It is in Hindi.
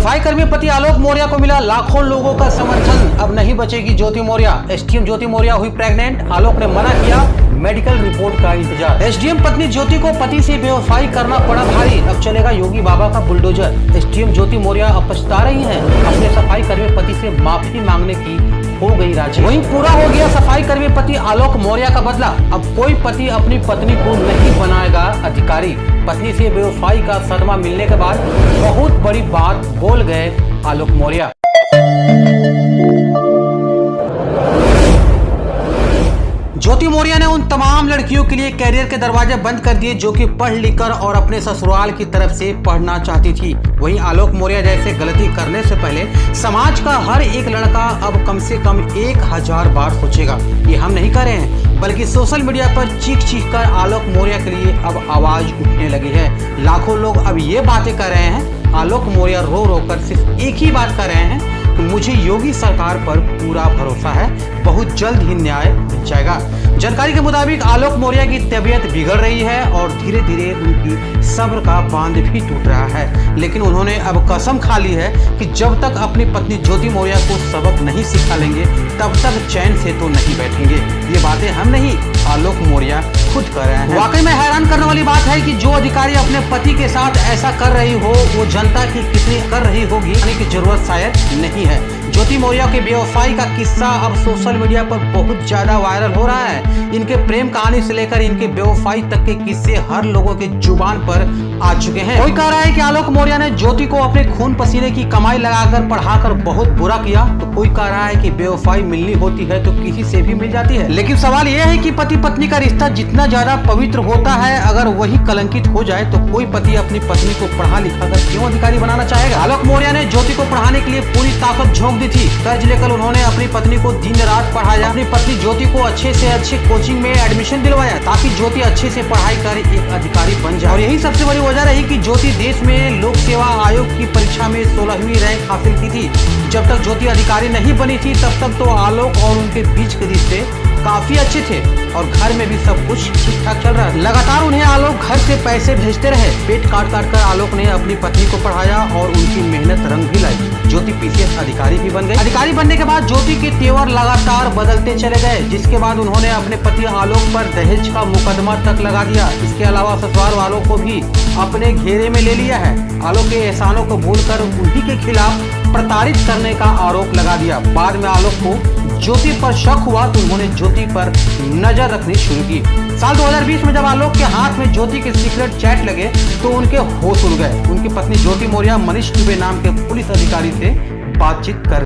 सफाई कर्मी पति आलोक मौर्य को मिला लाखों लोगों का समर्थन। अब नहीं बचेगी ज्योति मौर्य। एसडीएम ज्योति मौर्य हुई प्रेग्नेंट, आलोक ने मना किया, मेडिकल रिपोर्ट का इंतजार। एसडीएम पत्नी ज्योति को पति से बेवफाई करना पड़ा भारी, अब चलेगा योगी बाबा का बुलडोजर। एसडीएम ज्योति मौर्य अब पछता रही हैं, अपने सफाई कर्मी पति से माफी मांगने की हो गई राजी। वहीं पूरा हो गया सफाई कर्मी पति आलोक मौर्य का बदला। अब कोई पति अपनी पत्नी को नहीं बनाएगा अधिकारी। पत्नी से बेवफाई का सदमा मिलने के बाद बहुत बड़ी बात बोल गए आलोक मौर्य। ज्योति मौर्य ने उन तमाम लड़कियों के लिए कैरियर के दरवाजे बंद कर दिए जो कि पढ़ लिख कर और अपने ससुराल की तरफ से पढ़ना चाहती थी। वहीं आलोक मौर्य जैसे गलती करने से पहले समाज का हर एक लड़का अब कम से कम 1000 बार सोचेगा। ये हम नहीं कर रहे हैं, बल्कि सोशल मीडिया पर चीख चीख कर आलोक मौर्य के लिए अब आवाज उठने लगी है। लाखों लोग अब ये बातें कर रहे हैं। आलोक मौर्य रो रो कर सिर्फ एक ही बात कर रहे हैं कि मुझे योगी सरकार पर पूरा भरोसा है, बहुत जल्द ही न्याय मिल जाएगा। जानकारी के मुताबिक आलोक मौर्य की तबीयत बिगड़ रही है और धीरे धीरे उनकी सब्र का बांध भी टूट रहा है। लेकिन उन्होंने अब कसम खा ली है कि जब तक अपनी पत्नी ज्योति मौर्य को सबक नहीं सिखा लेंगे तब तक चैन से तो नहीं बैठेंगे। ये बातें हम नहीं, आलोक मौर्य खुद कर रहे हैं। वाकई में हैरान करने वाली बात है कि जो अधिकारी अपने पति के साथ ऐसा कर रही हो वो जनता की कितनी कर रही होगी की जरूरत शायद नहीं है। ज्योति मौर्य के बेवफाई का किस्सा अब सोशल मीडिया पर बहुत ज्यादा वायरल हो रहा है। इनके प्रेम कहानी से लेकर इनके बेवफाई तक के किस्से हर लोगों के जुबान पर आ चुके हैं। कोई कह रहा है कि आलोक मौर्य ने ज्योति को अपने खून पसीने की कमाई लगाकर पढ़ाकर बहुत बुरा किया, तो कोई कह रहा है कि बेवफाई मिलनी होती है तो किसी से भी मिल जाती है। लेकिन सवाल यह है कि पति पत्नी का रिश्ता जितना ज्यादा पवित्र होता है, अगर वही कलंकित हो जाए तो कोई पति अपनी पत्नी को पढ़ा लिखा कर क्यों अधिकारी बनाना चाहेगा। आलोक मौर्य ने ज्योति को पढ़ाने के लिए पूरी ताकत झोंक दी थी। कर्ज लेकर उन्होंने अपनी पत्नी को दिन रात पढ़ाया। अपनी पत्नी ज्योति को अच्छे से अच्छे कोचिंग में एडमिशन दिलवाया ताकि ज्योति अच्छे से पढ़ाई कर एक अधिकारी बन जाए। और यही सबसे बड़ी वजह रही कि ज्योति देश में लोक सेवा आयोग की परीक्षा में 16वीं रैंक हासिल की थी। जब तक ज्योति अधिकारी नहीं बनी थी तब तक तो आलोक और उनके बीच के रिश्ते काफी अच्छे थे और घर में भी सब कुछ ठीक ठाक चल रहा है। लगातार उन्हें आलोक घर से पैसे भेजते रहे। पेट काट काट कर आलोक ने अपनी पत्नी को पढ़ाया और उनकी मेहनत रंग भी लाई। ज्योति पीसीएस अधिकारी भी बन गई। अधिकारी बनने के बाद ज्योति के तेवर लगातार बदलते चले गए, जिसके बाद उन्होंने अपने पति आलोक पर दहेज का मुकदमा तक लगा दिया। इसके अलावा ससुराल वालों को भी अपने घेरे में ले लिया है। आलोक के एहसानों को भूलकर उन्हीं के खिलाफ प्रताड़ित करने का आरोप लगा दिया। बाद में आलोक को ज्योति पर शक हुआ तो उन्होंने ज्योति पर नजर रखनी शुरू की। साल 2020 में जब आलोक के हाथ में ज्योति के सीक्रेट चैट लगे तो उनके होश उड़ गए। उनकी पत्नी ज्योति मौर्य मनीष दुबे नाम के पुलिस अधिकारी से बातचीत कर